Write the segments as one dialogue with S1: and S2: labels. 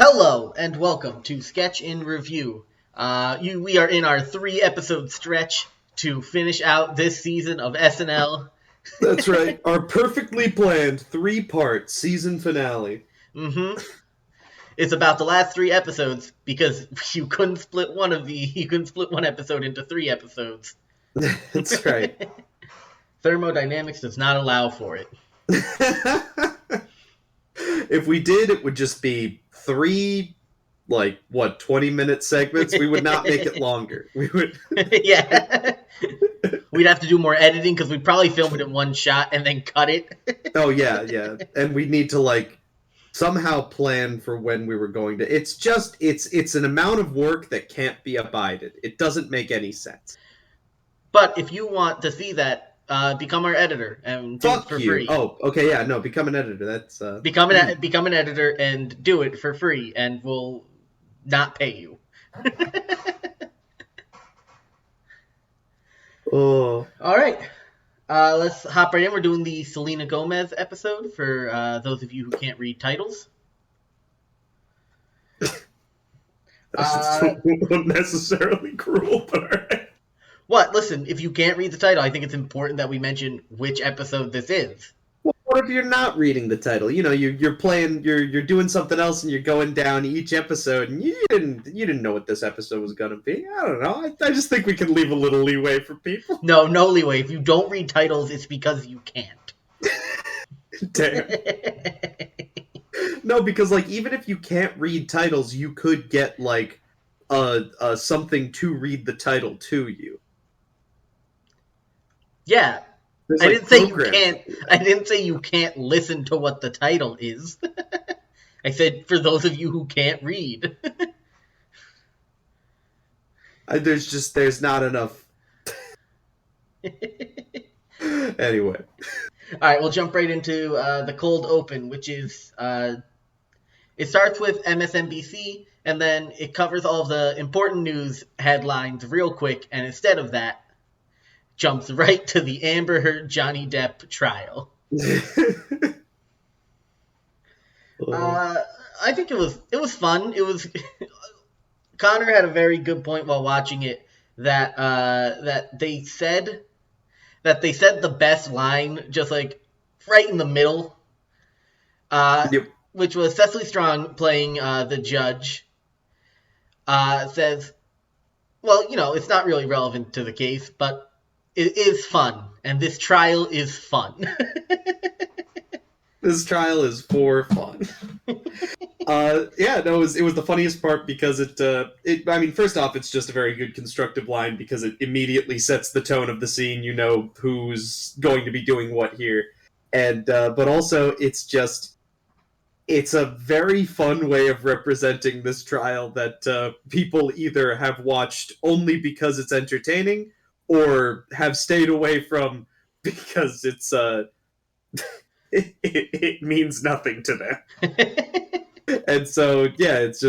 S1: Hello and welcome to Sketch in Review. We are in our 3-episode stretch to finish out this season of SNL.
S2: That's right. Our perfectly planned 3-part season finale.
S1: It's about the last 3 episodes because you couldn't split one episode into 3 episodes.
S2: That's right.
S1: Thermodynamics does not allow for it.
S2: If we did, it would just be 3, 20-minute segments. We would not make it longer. We would.
S1: Yeah. We'd have to do more editing because we'd probably film it in one shot and then cut it.
S2: Oh, yeah. And we'd need to, somehow plan for when we were going to. It's an amount of work that can't be abided. It doesn't make any sense.
S1: But if you want to see that, become our editor and do it for free.
S2: Oh, okay, yeah, no, become an editor. That's
S1: become an editor and do it for free, and we'll not pay you.
S2: Oh.
S1: All right, let's hop right in. We're doing the Selena Gomez episode for those of you who can't read titles.
S2: That's unnecessarily cruel, but alright.
S1: What? Listen, if you can't read the title, I think it's important that we mention which episode this is.
S2: Well, what if you're not reading the title? You know, you're playing, you're doing something else, and you're going down each episode, and you didn't know what this episode was gonna be. I don't know. I just think we can leave a little leeway for people.
S1: No leeway. If you don't read titles, it's because you can't.
S2: Damn. No, because even if you can't read titles, you could get something to read the title to you.
S1: Yeah. I didn't say you can't listen to what the title is. I said for those of you who can't read.
S2: There's not enough. Anyway.
S1: Alright, we'll jump right into the cold open, which is it starts with MSNBC, and then it covers all the important news headlines real quick, and instead of that, jumps right to the Amber Heard Johnny Depp trial. I think it was fun. It was Connor had a very good point while watching it that they said the best line just right in the middle.
S2: Yep.
S1: Which was Cecily Strong playing the judge. Says, well, it's not really relevant to the case, but it is fun, and this trial is fun.
S2: This trial is for fun. It was the funniest part because first off, it's just a very good constructive line because it immediately sets the tone of the scene. You know who's going to be doing what here, and but also it's a very fun way of representing this trial that people either have watched only because it's entertaining or have stayed away from because it's it means nothing to them. And so it's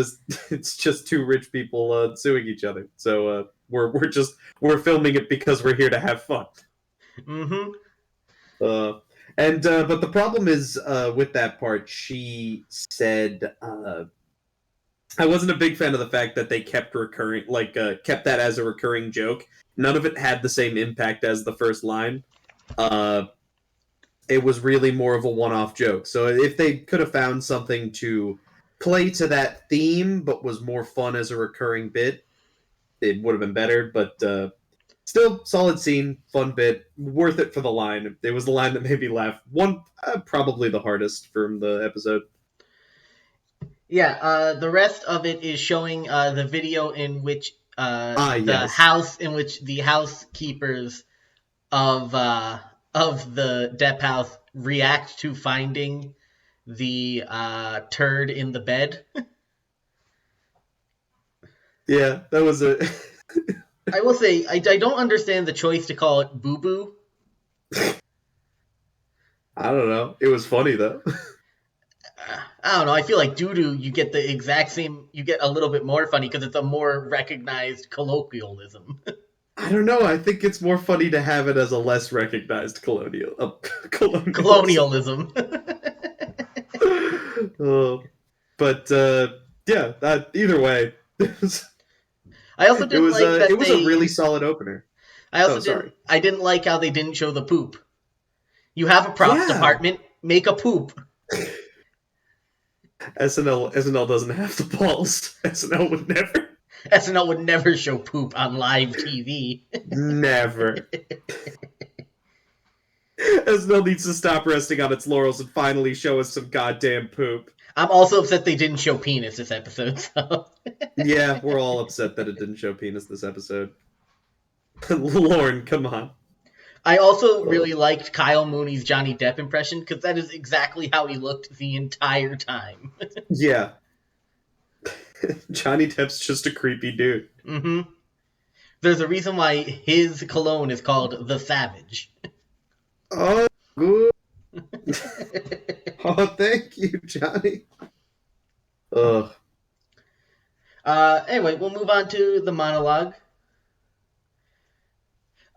S2: just two rich people suing each other. So we're filming it because we're here to have fun.
S1: Mm-hmm.
S2: But the problem is with that part, she said I wasn't a big fan of the fact that they kept kept that as a recurring joke. None of it had the same impact as the first line. It was really more of a one-off joke. So if they could have found something to play to that theme, but was more fun as a recurring bit, it would have been better. But still, solid scene, fun bit, worth it for the line. It was the line that made me laugh. Probably the hardest from the episode.
S1: Yeah, the rest of it is showing the video in which
S2: yes.
S1: house in which the housekeepers of the Depp house react to finding the turd in the bed.
S2: Yeah, that was a.
S1: I will say I don't understand the choice to call it Boo Boo.
S2: I don't know. It was funny though.
S1: I don't know. I feel like doo-doo, you get the exact same. You get a little bit more funny because it's a more recognized colloquialism.
S2: I don't know. I think it's more funny to have it as a less recognized colonialism.
S1: Colonialism.
S2: But Yeah, either way,
S1: I also didn't like
S2: it
S1: that
S2: was a
S1: they.
S2: really solid opener.
S1: I
S2: Oh,
S1: also didn't.
S2: sorry.
S1: I didn't like how they didn't show the poop. You have a props
S2: Yeah,
S1: department. Make a poop.
S2: SNL doesn't have the balls. SNL would never,
S1: SNL would never show poop on live TV.
S2: never. SNL needs to stop resting on its laurels and finally show us some goddamn poop.
S1: I'm also upset they didn't show penis this episode. So.
S2: Yeah, we're all upset that it didn't show penis this episode. Lauren, come on.
S1: I also
S2: Oh,
S1: really liked Kyle Mooney's Johnny Depp impression because that is exactly how he looked the entire time.
S2: yeah, Johnny Depp's just a creepy dude.
S1: hmm There's a reason why his cologne is called the Savage.
S2: Oh, good. Oh, thank you, Johnny. Ugh.
S1: Anyway, we'll move on to the monologue.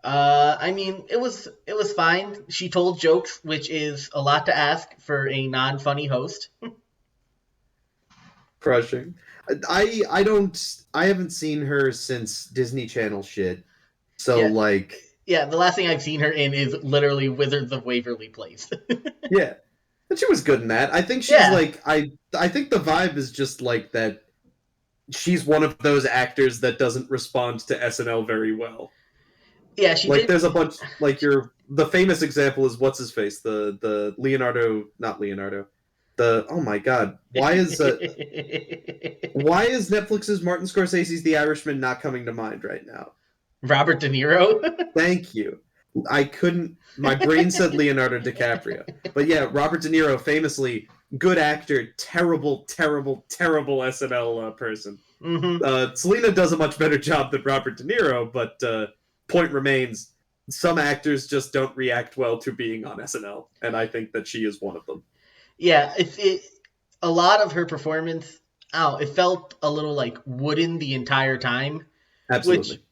S1: I mean, it was fine. She told jokes, which is a lot to ask for a non-funny host.
S2: Crushing. I haven't seen her since Disney Channel shit. So
S1: Yeah,
S2: like
S1: yeah. The last thing I've seen her in is literally Wizards of Waverly Place.
S2: yeah. But she was good in that. I think she's
S1: Yeah,
S2: like I think the vibe is just like that she's one of those actors that doesn't respond to SNL very well.
S1: yeah. She
S2: Like
S1: did.
S2: there's a bunch like the famous example is what's his face? The Leonardo, not Leonardo. The oh my god. Why is Netflix's Martin Scorsese's The Irishman not coming to mind right now?
S1: Robert De Niro.
S2: Thank you. I couldn't. My brain said Leonardo DiCaprio, but yeah, Robert De Niro, famously good actor, terrible, terrible, terrible SNL person.
S1: hmm
S2: Selena does a much better job than Robert De Niro, but point remains, some actors just don't react well to being on SNL, and I think that she is one of them.
S1: Yeah, a lot of her performance. Oh, it felt a little like wooden the entire time, which
S2: Absolutely.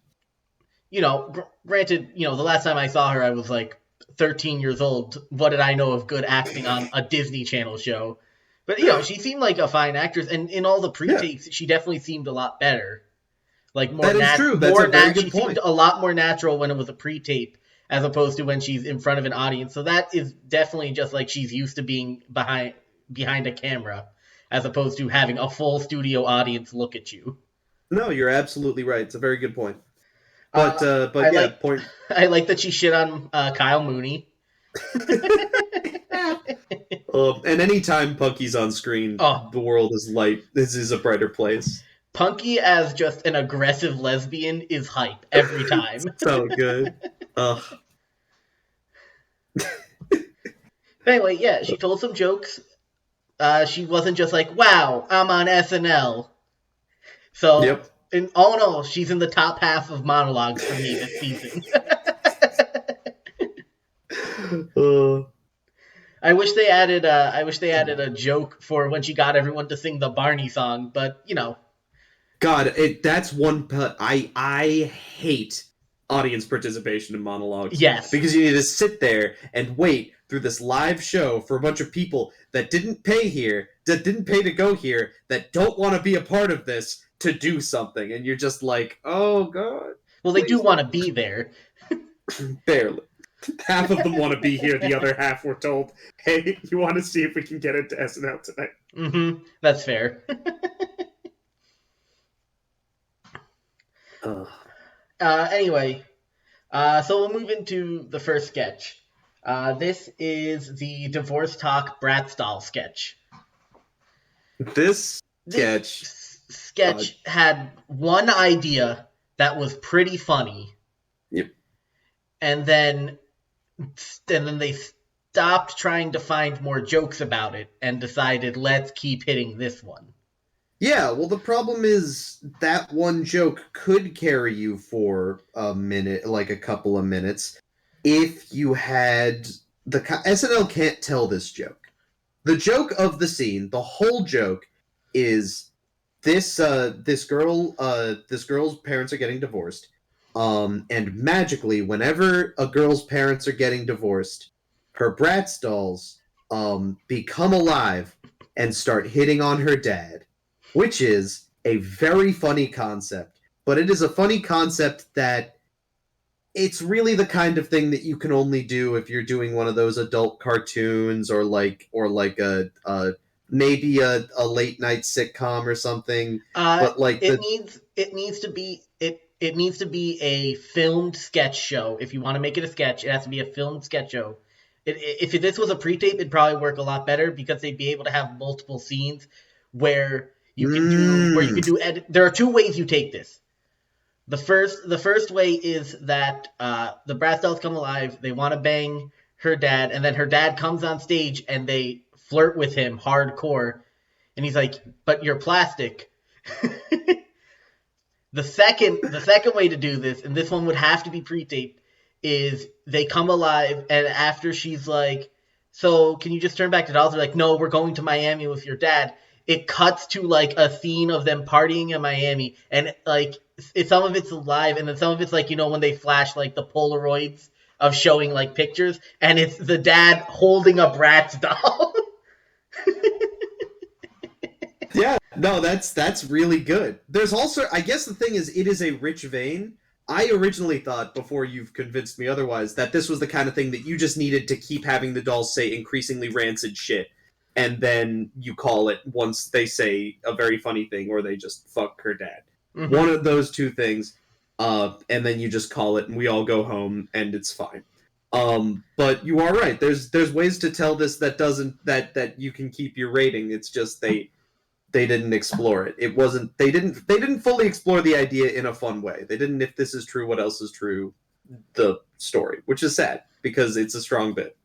S1: granted, the last time I saw her, I was like 13 years old. What did I know of good acting on a Disney Channel show? But she seemed like a fine actress, and in all the
S2: Yeah,
S1: pre-tapes, she definitely seemed a lot better. Like
S2: that is true. That's a very
S1: She
S2: good
S1: seemed
S2: point.
S1: a lot more natural when it was a pre-tape as opposed to when she's in front of an audience. So that is definitely just like she's used to being behind a camera, as opposed to having a full studio audience look at you.
S2: No, you're absolutely right. It's a very good point.
S1: Uh, I
S2: But yeah,
S1: like
S2: point.
S1: I like that she shit on Kyle Mooney.
S2: And anytime Punky's on screen,
S1: Oh,
S2: the world is light. This is a brighter place.
S1: Punky as just an aggressive lesbian is hype every time.
S2: So good. Ugh.
S1: Anyway, yeah, she told some jokes. She wasn't just like, "Wow, I'm on SNL." So,
S2: Yep.
S1: all in all, she's in the top half of monologues for me this season.
S2: Uh,
S1: I wish they added a joke for when she got everyone to sing the Barney song, but
S2: God, that's one. I hate audience participation in monologues
S1: yes.
S2: because you need to sit there and wait through this live show for a bunch of people that didn't pay here, that didn't pay to go here, that don't want to be a part of this to do something, and you're just like, oh god,
S1: Well, they do
S2: please
S1: want
S2: no.
S1: to be there.
S2: Barely. Half of them want to be here. The other half were told, "Hey, you want to see if we can get into SNL tonight?"
S1: That's fair.
S2: Ugh.
S1: Anyway, so we'll move into the first sketch. This is the divorce talk Bratz doll sketch.
S2: This
S1: This
S2: sketch.
S1: sketch had one idea that was pretty funny,
S2: Yep.
S1: and then they stopped trying to find more jokes about it and decided let's keep hitting this one.
S2: Yeah, well, the problem is that one joke could carry you for a minute, like a couple of minutes, if you had SNL can't tell this joke. The joke of the scene, the whole joke, is this girl's parents are getting divorced, and magically, whenever a girl's parents are getting divorced, her Bratz dolls become alive and start hitting on her dad. which is a very funny concept. But it is a funny concept that it's really the kind of thing that you can only do if you're doing one of those adult cartoons or like a maybe a late night sitcom or something. But like the
S1: it needs to be a filmed sketch show. If you want to make it a sketch, it has to be a filmed sketch show. If this was a pre-tape, it'd probably work a lot better because they'd be able to have multiple scenes where you can do edit. There are two ways you take this. The first way is that the Bratz dolls come alive. They want to bang her dad, and then her dad comes on stage and they flirt with him hardcore, and he's like, "But you're plastic." The second way to do this, and this one would have to be pre-taped, is they come alive, and after she's like, "So can you just turn back to dolls?" They're like, "No, we're going to Miami with your dad." It cuts to like a scene of them partying in Miami, and like some of it's live, and then some of it's like when they flash like the Polaroids of showing like pictures, and it's the dad holding a Bratz doll.
S2: Yeah, no, that's really good. There's also, I guess the thing is, it is a rich vein. I originally thought, before you've convinced me otherwise, that this was the kind of thing that you just needed to keep having the dolls say increasingly rancid shit, and then you call it once they say a very funny thing, or they just fuck her dad.
S1: Mm-hmm.
S2: One of those two things, and then you just call it, and we all go home, and it's fine. But you are right. There's ways to tell this that you can keep your rating. It's just they didn't explore it. It wasn't they didn't fully explore the idea in a fun way. They didn't, if this is true, what else is true, the story, which is sad because it's a strong bit.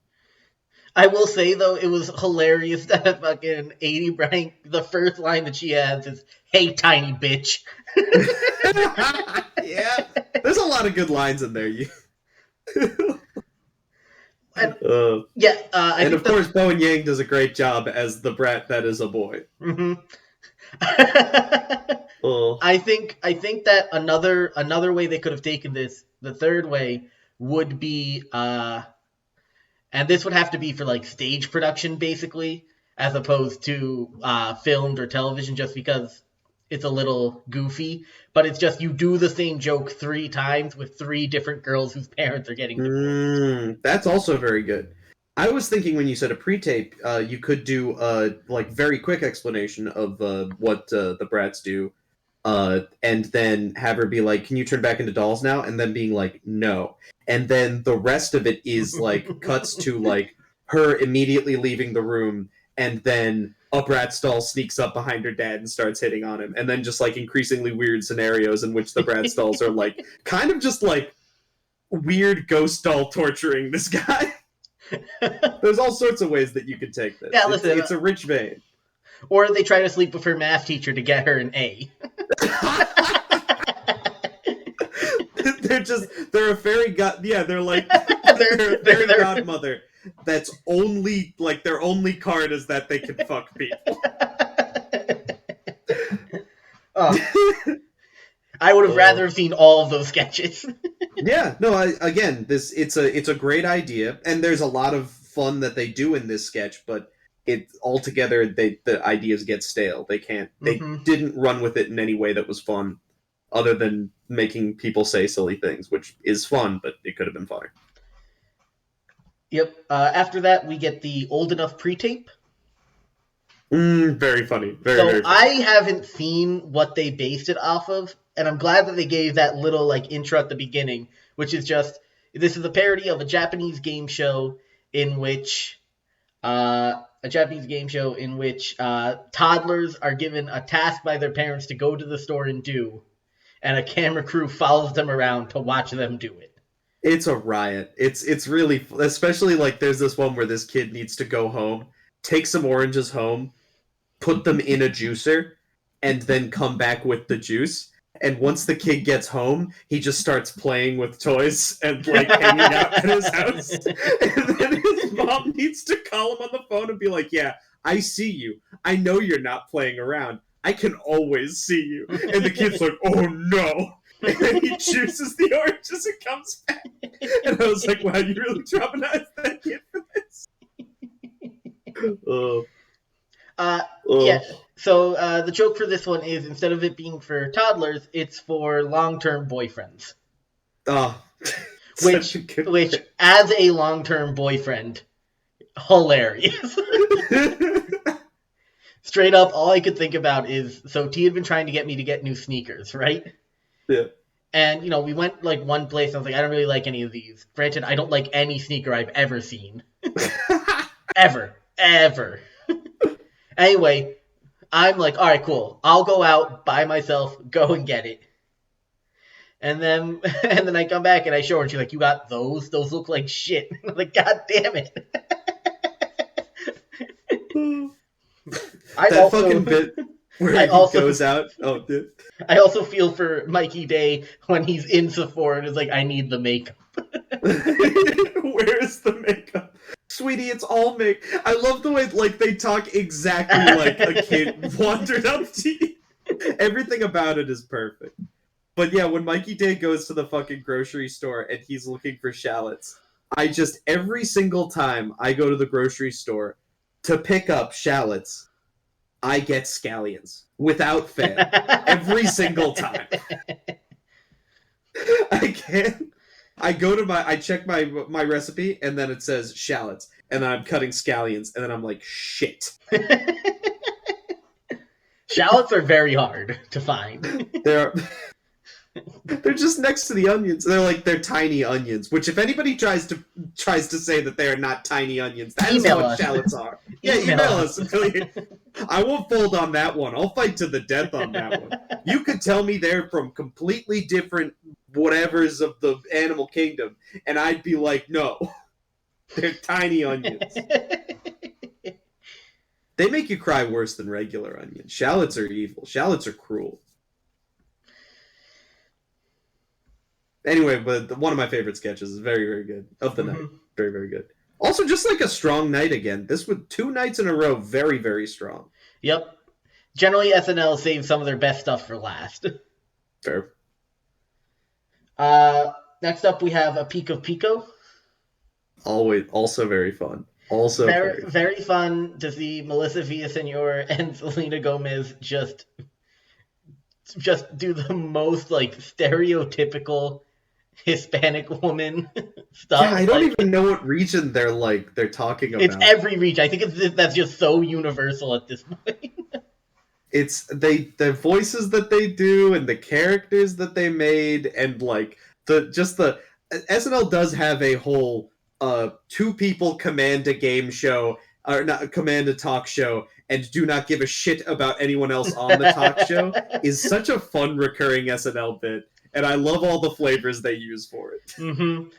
S1: I will say though, it was hilarious that fucking 80 Brian, the first line that she has is, "Hey, tiny bitch."
S2: Yeah, there's a lot of good lines in there.
S1: And, I
S2: and
S1: think
S2: of course, Bowen Yang does a great job as the brat that is a boy.
S1: Mm-hmm.
S2: Oh.
S1: I think that another way they could have taken this, the third way, would be and this would have to be for like stage production basically, as opposed to filmed or television, just because it's a little goofy. But it's just you do the same joke 3 times with 3 different girls whose parents are getting divorced.
S2: That's also very good. I was thinking when you said a pre-tape, you could do a like very quick explanation of what the brats do, and then have her be like, "Can you turn back into dolls now?" And then being like, "No." And then the rest of it is like cuts to like her immediately leaving the room, and then a Bratz doll sneaks up behind her dad and starts hitting on him, and then just like increasingly weird scenarios in which the Bratz dolls are like kind of just like weird ghost doll torturing this guy. There's all sorts of ways that you could take this.
S1: Yeah, listen,
S2: it's a rich vein.
S1: Or they try to sleep with her math teacher to get her an A.
S2: They're a fairy god. Yeah, they're like they're a fairy godmother. That's only like their only card is that they can fuck people.
S1: I would have rather have seen all of those sketches.
S2: Yeah, no. Again, it's a great idea, and there's a lot of fun that they do in this sketch, but it altogether the ideas get stale. They didn't run with it in any way that was fun, other than making people say silly things, which is fun, but it could have been funner.
S1: Yep. After that, we get the Old Enough pre-tape.
S2: Very funny. Very funny.
S1: I haven't seen what they based it off of, and I'm glad that they gave that little like intro at the beginning, which is just, this is a parody of a Japanese game show in which toddlers are given a task by their parents to go to the store and do, and a camera crew follows them around to watch them do it.
S2: It's a riot. It's really, especially like there's this one where this kid needs to go home, take some oranges home, put them in a juicer, and then come back with the juice. And once the kid gets home, he just starts playing with toys and like hanging out at his house. And then his mom needs to call him on the phone and be like, "Yeah, I see you. I know you're not playing around. I can always see you." And the kid's like, "Oh no." And then he juices the oranges and comes back. And I was like, wow, you really traumatized that kid for this.
S1: Yeah. So the joke for this one is instead of it being for toddlers, it's for long-term boyfriends.
S2: Oh, such
S1: Which,
S2: a good
S1: which as a long-term boyfriend, hilarious. Straight up, all I could think about is so T had been trying to get me to get new sneakers, right?
S2: Yeah.
S1: And we went like one place. And I was like, I don't really like any of these. Granted, I don't like any sneaker I've ever seen, ever. Anyway, I'm like, all right, cool. I'll go out by myself, go and get it. And then and then I come back and I show her, and she's like, "You got those? Those look like shit." I'm like, "God damn it!" I
S2: That
S1: also,
S2: fucking bit where
S1: I
S2: he
S1: also,
S2: goes out. Oh, dude.
S1: I also feel for Mikey Day when he's in Sephora and is like, "I need the makeup."
S2: Where is the makeup? Sweetie, it's all make. I love the way they talk exactly like a kid wandered up to you. Everything about it is perfect. But yeah, when Mikey Day goes to the fucking grocery store and he's looking for shallots, every single time I go to the grocery store to pick up shallots, I get scallions without fail. Every single time. I can't. I check my recipe, and then it says shallots, and then I'm cutting scallions, and then I'm like, shit.
S1: Shallots are very hard to find.
S2: They're just next to the onions. They're tiny onions. Which, if anybody tries to say that they are not tiny onions, that is what shallots are. Yeah, email us. I won't fold on that one. I'll fight to the death on that one. You could tell me they're from completely different whatevers of the animal kingdom, and I'd be like, no, they're tiny onions. They make you cry worse than regular onions. Shallots are evil. Shallots are cruel. Anyway, but one of my favorite sketches is very, very good. Of the night. Very, very good. Also, just like a strong night again. This was 2 nights in a row, very, very strong.
S1: Yep. Generally, SNL saves some of their best stuff for last.
S2: Fair.
S1: Next up, we have A Peek of Pico.
S2: Also very fun. Also
S1: very fun to see Melissa Villaseñor and Selena Gomez just do the most stereotypical Hispanic woman stuff.
S2: Yeah, I don't even know what region they're talking about.
S1: It's every region. I think that's just so universal at this point.
S2: It's the voices that they do and the characters that they made and the SNL does have a whole 2 people command a game show or not command a talk show and do not give a shit about anyone else on the talk show is such a fun recurring SNL bit, and I love all the flavors they use for it.
S1: Mm-hmm.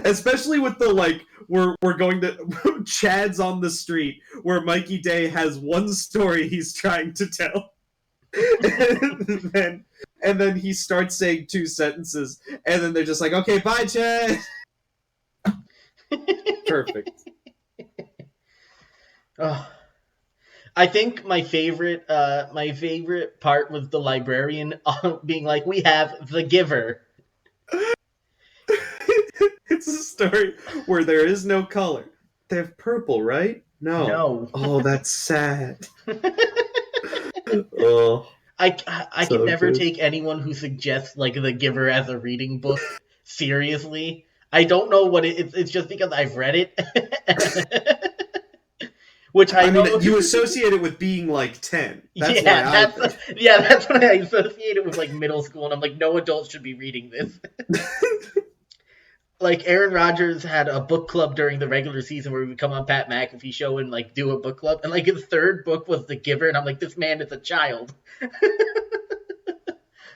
S2: Especially with the we're going to Chad's on the street where Mikey Day has one story he's trying to tell. and then he starts saying 2 sentences, and then they're just like, okay, bye, Chad. Perfect.
S1: Oh. I think my favorite part was the librarian being like, "We have the giver."
S2: It's a story where there is no color. They have purple, right? No. Oh, that's sad. Oh,
S1: I can never take anyone who suggests The Giver as a reading book seriously. I don't know what it's just because I've read it. Which I know
S2: mean, you associate it with being 10. That's
S1: that's what I associate it with middle school, and I'm like, no adults should be reading this. Aaron Rodgers had a book club during the regular season where we would come on Pat McAfee show and do a book club, and his 3rd book was The Giver, and I'm like, this man is a child.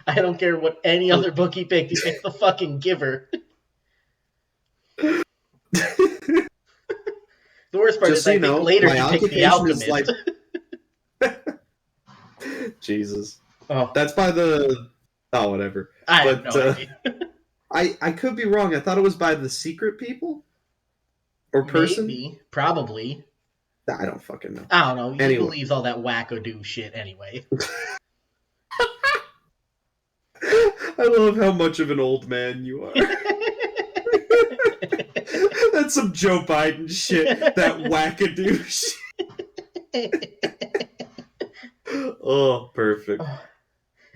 S1: I don't care what any other book he picked the fucking Giver. The worst part is I think later he picked The Alchemist.
S2: Jesus. Oh. That's by the... Oh, whatever.
S1: I have no idea.
S2: I could be wrong. I thought it was by The Secret People? Or person?
S1: Maybe. Probably.
S2: I don't fucking know.
S1: I don't know. He believes all that wackadoo shit anyway.
S2: I love how much of an old man you are. That's some Joe Biden shit. That wackadoo shit. Oh, perfect.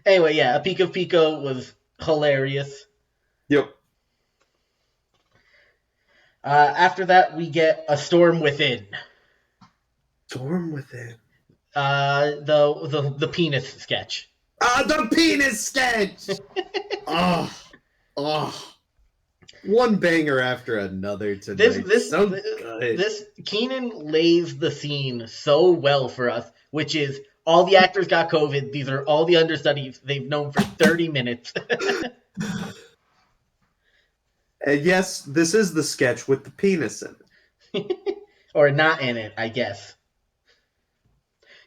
S1: Anyway, yeah, A Peek of Pico was hilarious.
S2: Yep.
S1: After that, we get A Storm Within.
S2: Storm Within.
S1: The penis sketch.
S2: Ah, the penis sketch. Oh, oh, one banger after another
S1: This
S2: tonight.
S1: this
S2: So good.
S1: this Keenan lays the scene so well for us, which is all the actors got COVID. These are all the understudies they've known for 30 minutes.
S2: And yes, this is the sketch with the penis in it.
S1: Or not in it, I guess.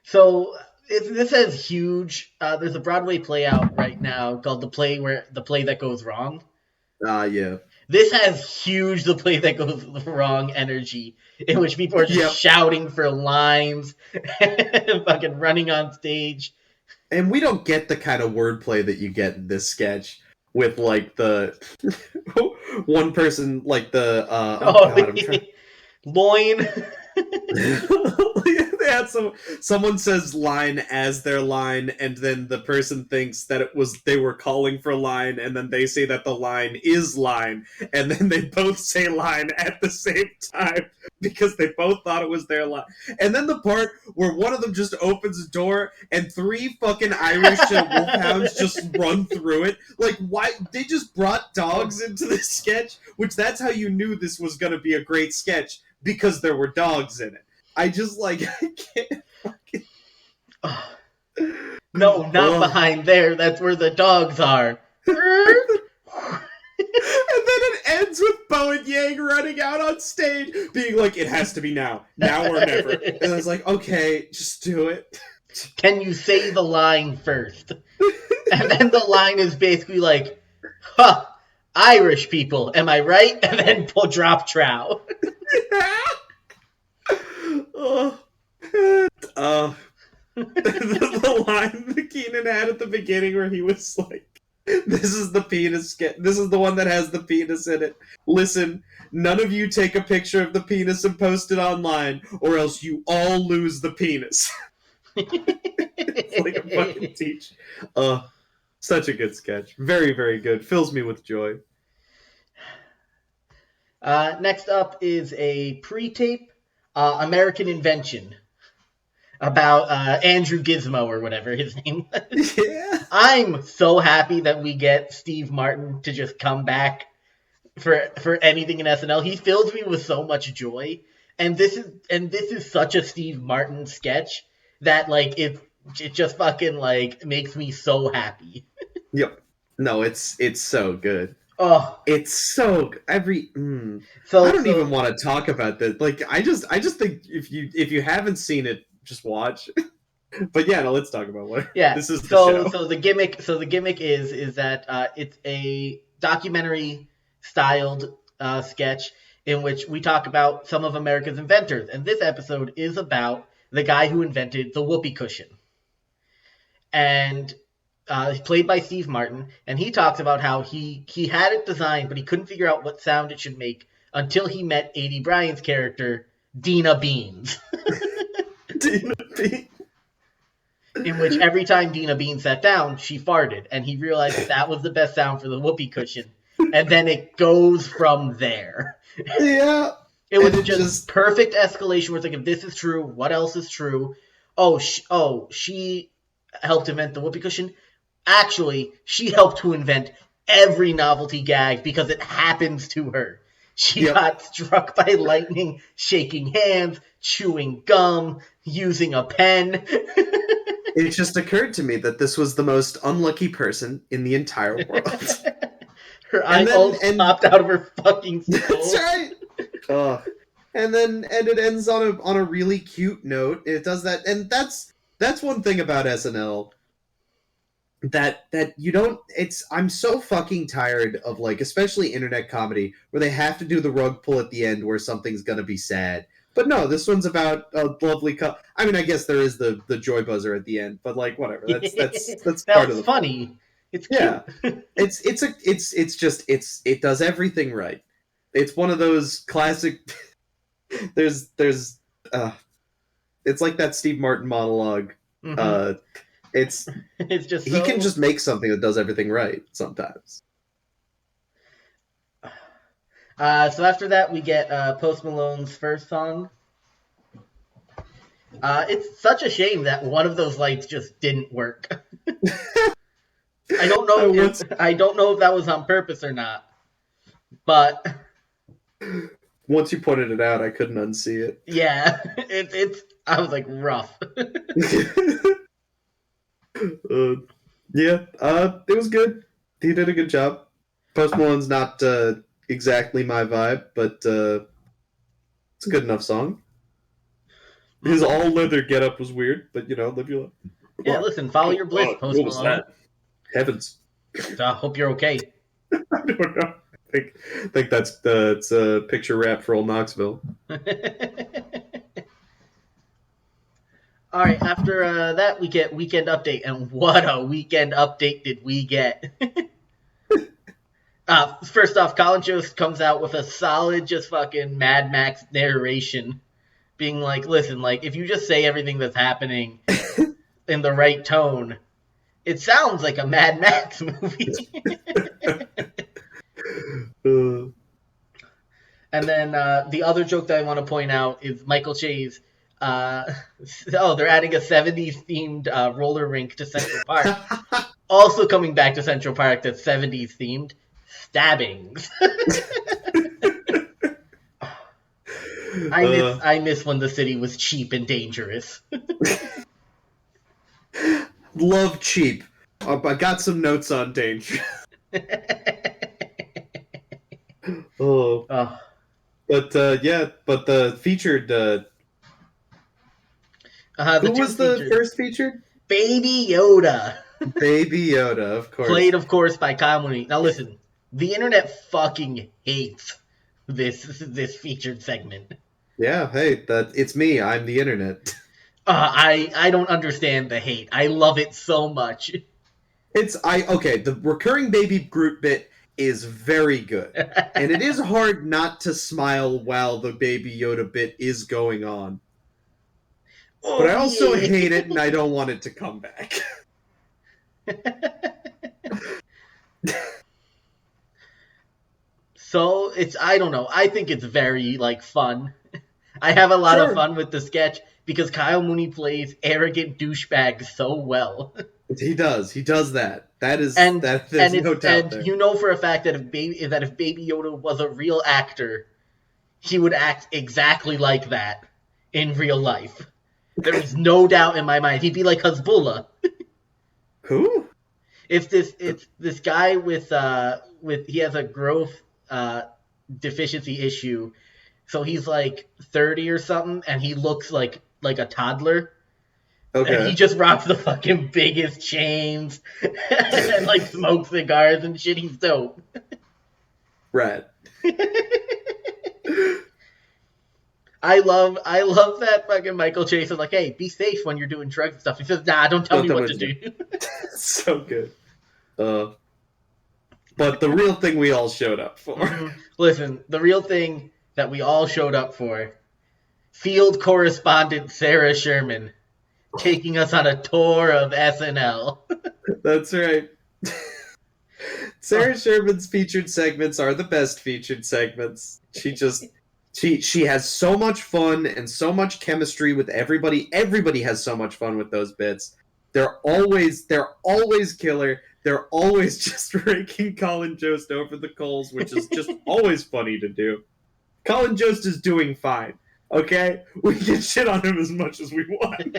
S1: So this has huge. There's a Broadway play out right now called the play that goes wrong.
S2: Ah, yeah.
S1: This has huge the play that goes wrong energy, in which people are just
S2: Yep.
S1: shouting for lines, and fucking running on stage.
S2: And we don't get the kind of wordplay that you get in this sketch with like the one person like the
S1: Oh,
S2: god, I'm trying.
S1: loin.
S2: They had someone says line as their line, and then the person thinks that they were calling for line, and then they say that the line is line, and then they both say line at the same time because they both thought it was their line. And then the part where one of them just opens a door and three fucking Irish wolfhounds just run through it. Like, why? They just brought dogs into this sketch, which that's how you knew this was going to be a great sketch, because there were dogs in it. I just like I can't fucking.
S1: No, not behind there. That's where the dogs are.
S2: And then it ends with Bo and Yang running out on stage, being like, "It has to be now or never." And I was like, "Okay, just do it."
S1: Can you say the line first? And then the line is basically like, "Huh, Irish people, am I right?" And then drop trow.
S2: The line that Keenan had at the beginning where he was like, "This is the penis sketch. This is the one that has the penis in it. Listen, none of you take a picture of the penis and post it online, or else you all lose the penis." It's like a fucking teach. Such a good sketch. Very, very good. Fills me with joy.
S1: Next up is a pre-tape, American Invention, about Andrew Gizmo or whatever his name was.
S2: Yeah.
S1: I'm so happy that we get Steve Martin to just come back for anything in SNL. He fills me with so much joy, and this is such a Steve Martin sketch that like it just fucking like makes me so happy.
S2: Yep. No, it's so good.
S1: Oh,
S2: It's so every.
S1: so
S2: I don't even want to talk about that. Like, I just think if you haven't seen it, just watch. But yeah, no, let's talk about what.
S1: Yeah.
S2: This is the show.
S1: So the gimmick is that it's a documentary styled sketch in which we talk about some of America's inventors, and this episode is about the guy who invented the whoopee cushion, and played by Steve Martin, and he talks about how he had it designed, but he couldn't figure out what sound it should make until he met A.D. Bryant's character, Dina Beans.
S2: Dina Beans.
S1: In which every time Dina Beans sat down, she farted, and he realized that was the best sound for the whoopee cushion, and then it goes from there.
S2: Yeah.
S1: It was just perfect escalation where it's like, if this is true, what else is true? Oh, she helped invent the whoopee cushion. Actually, she helped to invent every novelty gag because it happens to her. She got struck by lightning, shaking hands, chewing gum, using a pen.
S2: It just occurred to me that this was the most unlucky person in the entire world.
S1: Her eyeballs popped out of her fucking skull.
S2: That's right. And it ends on a really cute note. It does that, and that's one thing about SNL that you don't. I'm so fucking tired of, like, especially internet comedy where they have to do the rug pull at the end where something's gonna be sad. But no, this one's about a lovely I mean, I guess there is the joy buzzer at the end, but like whatever. That's part of the
S1: funny. It's cute.
S2: Yeah. It does everything right. It's one of those classic. There's it's like that Steve Martin monologue.
S1: Mm-hmm.
S2: It's
S1: It's just
S2: he can
S1: so.
S2: just make something that does everything right sometimes.
S1: So after that, we get Post Malone's first song. It's such a shame that one of those lights just didn't work.
S2: Once
S1: I don't know if that was on purpose or not, but
S2: once you pointed it out, I couldn't unsee it.
S1: yeah, it's. I was like rough.
S2: uh, yeah, it was good. He did a good job. Post Malone's not exactly my vibe, but it's a good enough song. His
S1: Mhm.
S2: all leather getup was weird, but live your life.
S1: Yeah,
S2: What?
S1: listen, follow your bliss, Post
S2: What was
S1: Malone.
S2: that? Heavens!
S1: Hope you're okay.
S2: I don't know. I think that's it's a picture wrap for old Knoxville.
S1: All right, after that, we get Weekend Update, and what a Weekend Update did we get! First off, Colin Jost comes out with a solid, just fucking Mad Max narration, being like, listen, like, if you just say everything that's happening in the right tone, it sounds like a Mad Max movie. And then the other joke that I want to point out is Michael Che's. They're adding a 70s themed roller rink to Central Park. Also coming back to Central Park that's 70s themed, stabbings. I miss when the city was cheap and dangerous.
S2: Love cheap. I got some notes on danger. Oh,
S1: Oh,
S2: but yeah, but the featured.
S1: the
S2: Who
S1: two
S2: was the
S1: featured.
S2: first featured?
S1: Baby Yoda.
S2: Baby Yoda, of course.
S1: Played, of course, by Kyle Mooney. Now listen, the internet fucking hates this featured segment.
S2: Yeah, hey, it's me. I'm the internet.
S1: I don't understand the hate. I love it so much.
S2: Okay. The recurring Baby Groot bit is very good, and it is hard not to smile while the Baby Yoda bit is going on.
S1: Oh
S2: But I also
S1: yeah.
S2: hate it, and I don't want it to come back.
S1: So it's I don't know. I think it's very like fun. I have a lot of
S2: Sure,
S1: fun with the sketch because Kyle Mooney plays arrogant douchebag so well.
S2: he does. He does that. That is
S1: and
S2: that. There's no doubt
S1: and
S2: there.
S1: you know for a fact that if Baby Yoda was a real actor, he would act exactly like that in real life. There is no doubt in my mind. He'd be like Hezbollah.
S2: Who?
S1: It's this guy with he has a growth deficiency issue, so he's like 30 or something, and he looks like a toddler, and he
S2: Okay.
S1: just rocks the fucking biggest chains and like smokes cigars and shit. He's dope.
S2: Right.
S1: I love that fucking Michael Chase is like, hey, be safe when you're doing drugs and stuff. He says, nah, don't tell
S2: Don't
S1: me
S2: tell
S1: what
S2: me
S1: to
S2: what
S1: do.
S2: to do. So good. But the real thing we all showed up for.
S1: Listen, the real thing that we all showed up for, field correspondent Sarah Sherman taking us on a tour of SNL.
S2: That's right. Sarah Sherman's featured segments are the best featured segments. She has so much fun and so much chemistry with everybody. Everybody has so much fun with those bits. They're always killer. They're always just raking Colin Jost over the coals, which is just always funny to do. Colin Jost is doing fine. Okay? We can shit on him as much as we want.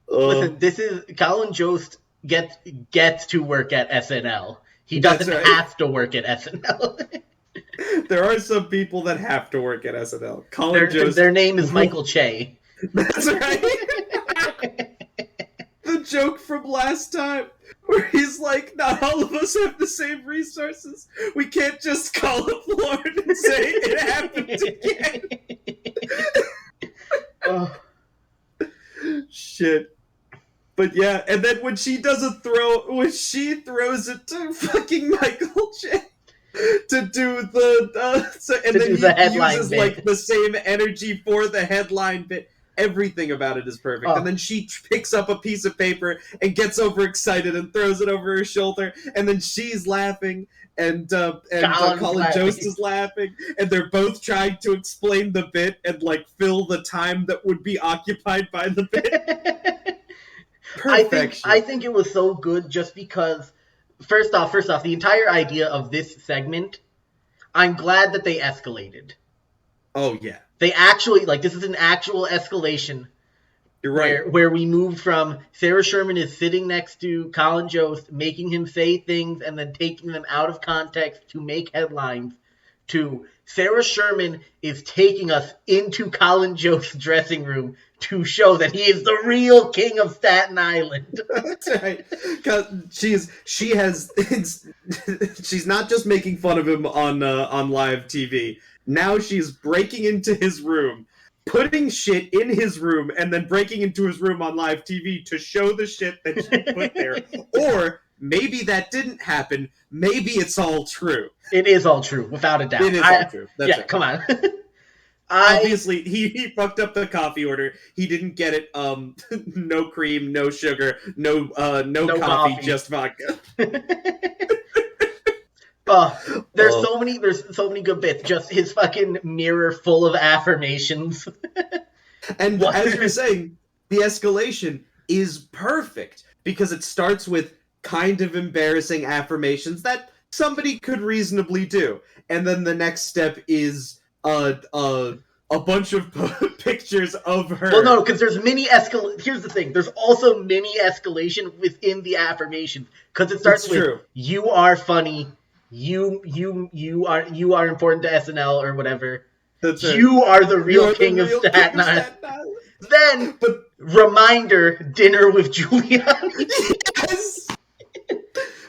S1: Listen, this is Colin Jost gets to work at SNL. He
S2: That's
S1: doesn't
S2: right.
S1: have to work at SNL.
S2: There are some people that have to work at SNL. Colin Jost.
S1: Their name is Michael Che.
S2: That's right. The joke from last time, where he's like, not all of us have the same resources. We can't just call up Lauren and say it happened again.
S1: Oh.
S2: Shit. But yeah, and then when she throws it to fucking Michael J to do the
S1: The headline
S2: uses
S1: bit.
S2: like the same energy for the headline bit, Everything about it is perfect.
S1: Oh.
S2: And then she picks up a piece of paper and gets overexcited and throws it over her shoulder, and then she's laughing, and Colin Jost is laughing, and they're both trying to explain the bit and like fill the time that would be occupied by the bit. Perfection.
S1: I think it was so good just because first off, the entire idea of this segment, I'm glad that they escalated.
S2: Oh yeah.
S1: They actually, like, this is an actual escalation.
S2: You're right.
S1: Where we moved from Sarah Sherman is sitting next to Colin Jost, making him say things and then taking them out of context to make headlines, to Sarah Sherman is taking us into Colin Jost's dressing room to show that he is the real king of Staten Island.
S2: That's right. She's not just making fun of him on live TV. Now she's breaking into his room, putting shit in his room, and then breaking into his room on live TV to show the shit that she put there. Or maybe that didn't happen. Maybe it's all true.
S1: It is all true, without a doubt.
S2: It is all true. That's
S1: right. Come on.
S2: Obviously, he fucked up the coffee order. He didn't get it. No cream, no sugar, no coffee, just vodka.
S1: There's so many good bits. Just his fucking mirror full of affirmations.
S2: And as you're saying, the escalation is perfect because it starts with kind of embarrassing affirmations that somebody could reasonably do, and then the next step is a bunch of pictures of her.
S1: Well, no, because there's mini escalation. Here's the thing: there's also mini escalation within the affirmations because it starts with "You are funny." You are important to SNL or whatever.
S2: That's right.
S1: You are the real king of Staten Island. Then, reminder, dinner with Giuliani.
S2: Yes!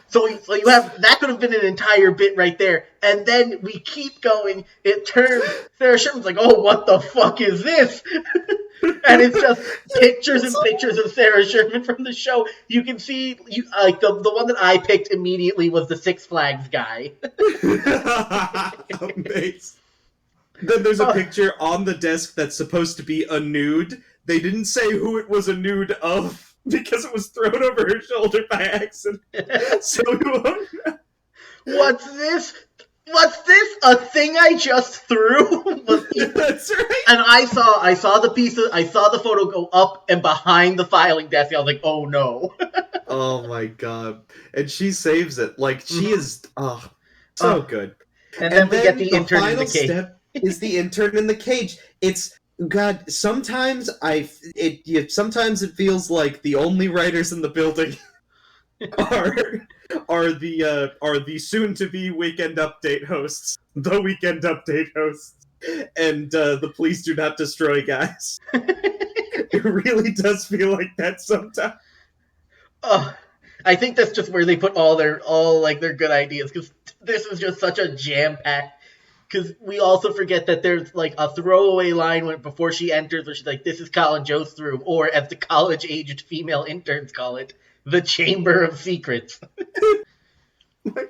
S1: So you have, that could have been an entire bit right there. And then we keep going. It turns, Sarah Sherman's like, oh, what the fuck is this? And it's just pictures and pictures of Sarah Sherman from the show. You can see, like, the one that I picked immediately was the Six Flags guy.
S2: Amazing. Then there's a picture on the desk that's supposed to be a nude. They didn't say who it was a nude of because it was thrown over her shoulder by accident. So we won't know.
S1: What's this? A thing I just threw?
S2: That's right.
S1: And I saw the photo go up and behind the filing desk. I was like, oh no.
S2: Oh my god. And she saves it. Like, she is so good.
S1: And then we get the intern in the cage.
S2: Step is the intern in the cage. It's God, sometimes sometimes it feels like the only writers in the building are the soon-to-be Weekend Update hosts, the Weekend Update hosts, and the Please Do Not Destroy guys. It really does feel like that sometimes.
S1: I think that's just where they put all their good ideas, because this is just such a jam-packed. Because we also forget that there's, like, a throwaway line before she enters where she's like, this is Colin Jost's room, or as the college-aged female interns call it, the Chamber of Secrets.
S2: My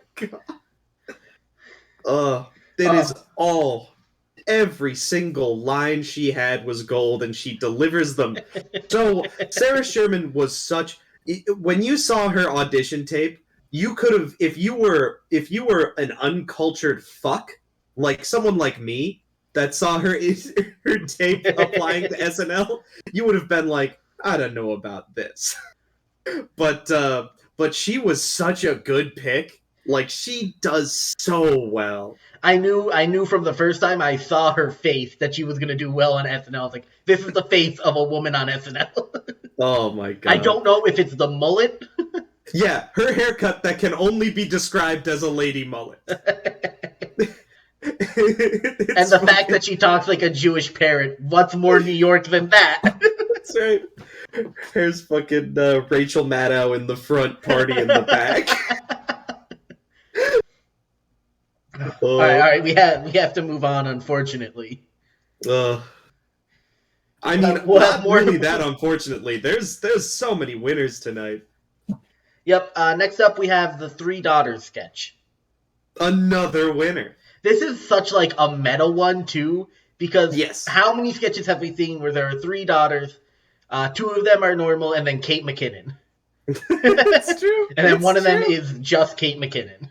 S2: God. It is all... Every single line she had was gold, and she delivers them. So, Sarah Sherman was such... When you saw her audition tape, you could have... If you were an uncultured fuck, like someone like me that saw her tape applying to SNL, you would have been like, I don't know about this. But she was such a good pick. Like, she does so well.
S1: I knew from the first time I saw her face that she was going to do well on SNL. I was like, this is the face of a woman on SNL.
S2: Oh my God.
S1: I don't know if it's the mullet.
S2: Yeah, her haircut that can only be described as a lady mullet.
S1: And the fact that she talks like a Jewish parrot. What's more New York than that?
S2: That's right. Here's fucking Rachel Maddow in the front, party in the back.
S1: All right. We have to move on, unfortunately.
S2: I mean, not really that unfortunately. There's so many winners tonight.
S1: Yep. Next up, we have the Three Daughters sketch.
S2: Another winner.
S1: This is such like a meta one too, Because
S2: Yes.
S1: how many sketches have we seen where there are 3 daughters, 2 of them are normal, and then Kate McKinnon?
S2: It's true.
S1: And then
S2: It's
S1: one of them
S2: true.
S1: is just Kate McKinnon.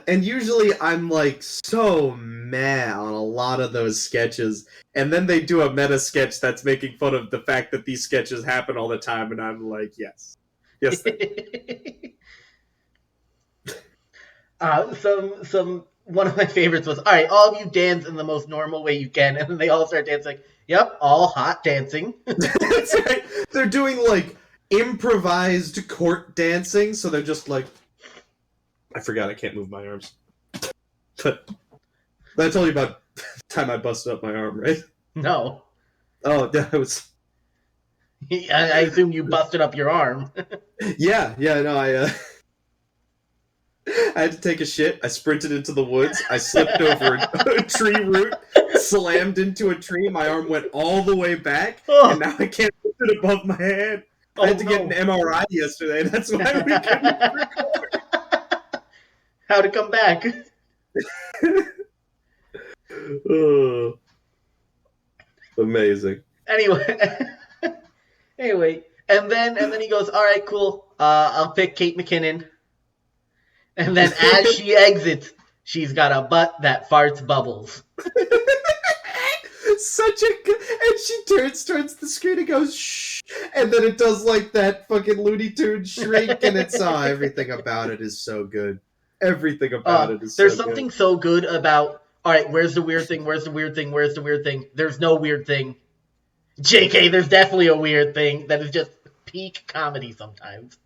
S2: And usually I'm like so mad on a lot of those sketches, and then they do a meta sketch that's making fun of the fact that these sketches happen all the time, and I'm like, yes,
S1: some one of my favorites was, all right, all of you dance in the most normal way you can, and then they all start dancing. Yep, all hot dancing.
S2: That's right. They're doing like improvised court dancing, so they're just like, I forgot I can't move my arms. But I told you about the time I busted up my arm, right?
S1: No.
S2: Oh, that was.
S1: I assume you busted up your arm.
S2: Yeah, no, I had to take a shit. I sprinted into the woods. I slipped over a tree root, slammed into a tree. My arm went all the way back, and now I can't lift it above my head. I had to get an MRI yesterday. That's why we couldn't record.
S1: How'd it come back?
S2: Oh, amazing.
S1: Anyway, and then he goes, all right, cool. I'll pick Kate McKinnon. And then as she exits, she's got a butt that farts bubbles.
S2: Such a good, and she turns towards the screen and goes shh, and then it does like that fucking Looney Tunes shriek, and it's everything about it is so good. Everything about it is so good.
S1: There's something so good about, all right, where's the weird thing? Where's the weird thing? Where's the weird thing? There's no weird thing. JK, there's definitely a weird thing that is just peak comedy sometimes.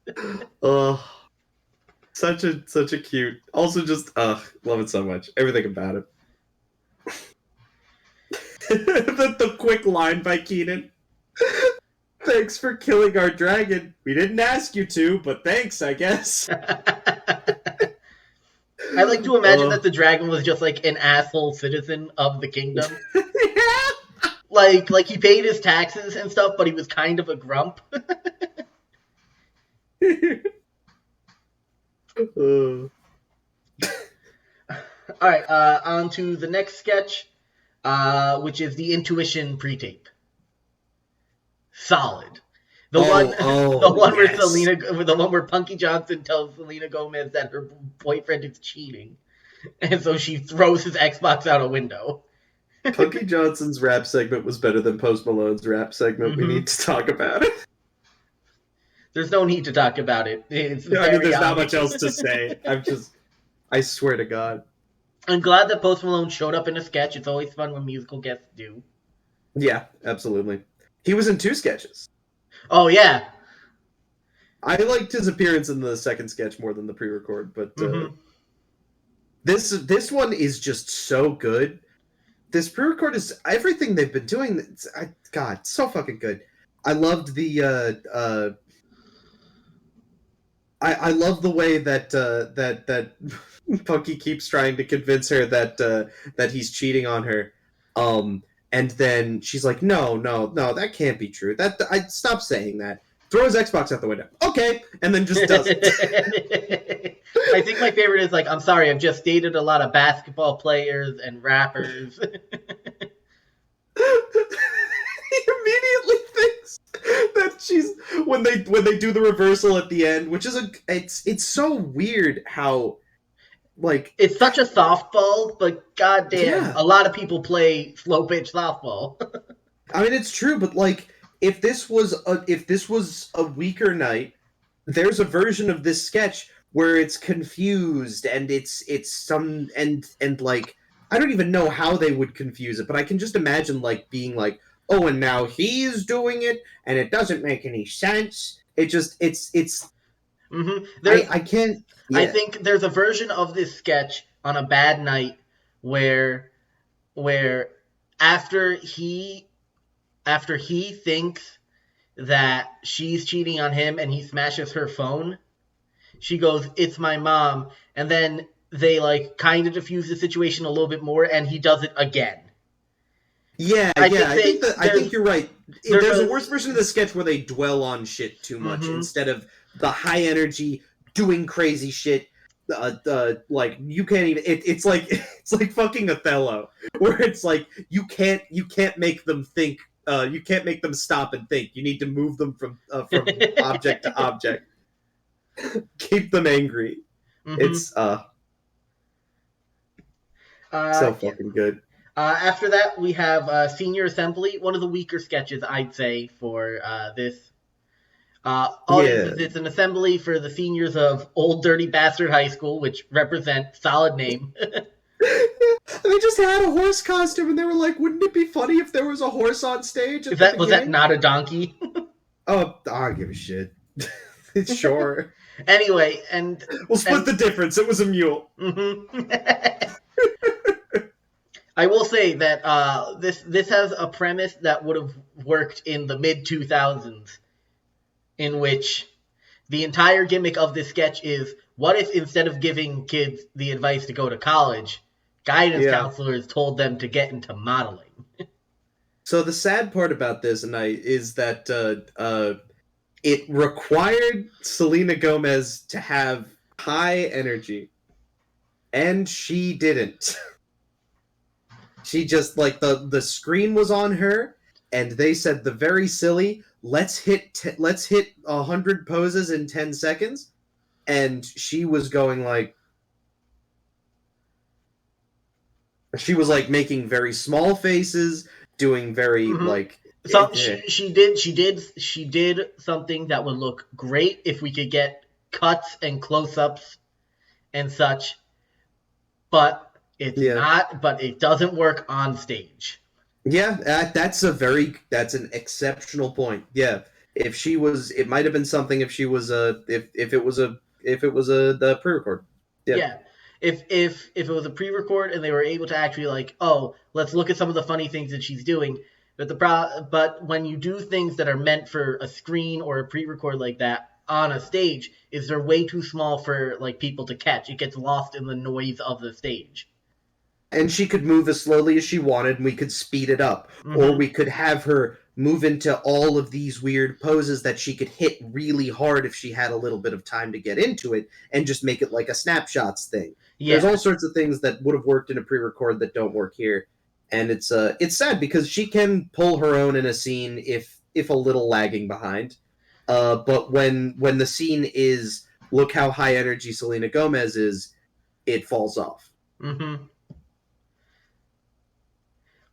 S2: Such a cute. Also, just love it so much. Everything about it. the quick line by Keenan. Thanks for killing our dragon. We didn't ask you to, but thanks, I guess.
S1: I like to imagine that the dragon was just like an asshole citizen of the kingdom.
S2: Yeah.
S1: Like he paid his taxes and stuff, but he was kind of a grump. Alright, on to the next sketch, which is the intuition pre-tape. Solid. The one where Selena, the one where Punky Johnson tells Selena Gomez that her boyfriend is cheating, and so she throws his Xbox out a window.
S2: Punky Johnson's rap segment was better than Post Malone's rap segment. Mm-hmm. We need to talk about it.
S1: There's no need to talk about it. There's
S2: not much else to say. I swear to God.
S1: I'm glad that Post Malone showed up in a sketch. It's always fun when musical guests do.
S2: Yeah, absolutely. He was in 2 sketches.
S1: Oh, yeah.
S2: I liked his appearance in the second sketch more than the pre-record, but this one is just so good. This pre-record is everything they've been doing. God, so fucking good. I loved the I love the way that Punky keeps trying to convince her that he's cheating on her, and then she's like, no, that can't be true. I stop saying that. Throw his Xbox out the window. Okay, and then just does it.
S1: I think my favorite is like, I'm sorry, I've just dated a lot of basketball players and rappers.
S2: He immediately thinks that she's when they do the reversal at the end, which is it's so weird how like
S1: it's such a softball, but goddamn, a lot of people play slow pitch softball.
S2: I mean, it's true, but like if this was a weaker night, there's a version of this sketch where it's confused and it's some and like I don't even know how they would confuse it, but I can just imagine like being like, oh, and now he's doing it, and it doesn't make any sense. It just, it's. Mm-hmm. I can't. Yeah.
S1: I think there's a version of this sketch on a bad night where after he thinks that she's cheating on him and he smashes her phone, she goes, "It's my mom," and then they like kind of diffuse the situation a little bit more, and he does it again.
S2: Yeah, I think you're right. There's a worse version of the sketch where they dwell on shit too much instead of the high energy, doing crazy shit. like you can't even. It's like it's like fucking Othello, where it's like you can't make them think. You can't make them stop and think. You need to move them from object to object. Keep them angry.
S1: Mm-hmm.
S2: It's so
S1: Yeah.
S2: fucking good.
S1: After that, we have Senior Assembly, one of the weaker sketches, I'd say, for this. All it
S2: Yeah.
S1: is it's an assembly for the seniors of Old Dirty Bastard High School, which represent solid name.
S2: They just had a horse costume, and they were like, "Wouldn't it be funny if there was a horse on stage at the
S1: Was that
S2: beginning?"
S1: not a donkey?
S2: Oh, I don't give a shit. Sure.
S1: Anyway, and
S2: We'll split the difference. It was a mule.
S1: Mm-hmm. I will say that this has a premise that would have worked in the mid 2000s, in which the entire gimmick of this sketch is, what if instead of giving kids the advice to go to college, guidance
S2: Yeah.
S1: counselors told them to get into modeling?
S2: So the sad part about this, is that it required Selena Gomez to have high energy, and she didn't. She just like the screen was on her, and they said the very silly, let's hit 100 poses in 10 seconds, and she was going like, she was like making very small faces, doing very like
S1: So she did something that would look great if we could get cuts and close-ups and such, but it's not. But it doesn't work on stage.
S2: Yeah, that's an exceptional point. Yeah, if she was, it might have been something if she was if it was the pre-record.
S1: Yeah. If it was a pre-record and they were able to actually like, oh, let's look at some of the funny things that she's doing. But when you do things that are meant for a screen or a pre-record like that on a stage, is they're way too small for like people to catch. It gets lost in the noise of the stage.
S2: And she could move as slowly as she wanted, and we could speed it up, or we could have her move into all of these weird poses that she could hit really hard if she had a little bit of time to get into it, and just make it like a snapshots thing.
S1: Yeah.
S2: There's all sorts of things that would have worked in a pre-record that don't work here, and it's sad because she can pull her own in a scene if a little lagging behind. But when the scene is, look how high energy Selena Gomez is, it falls off.
S1: Mm-hmm.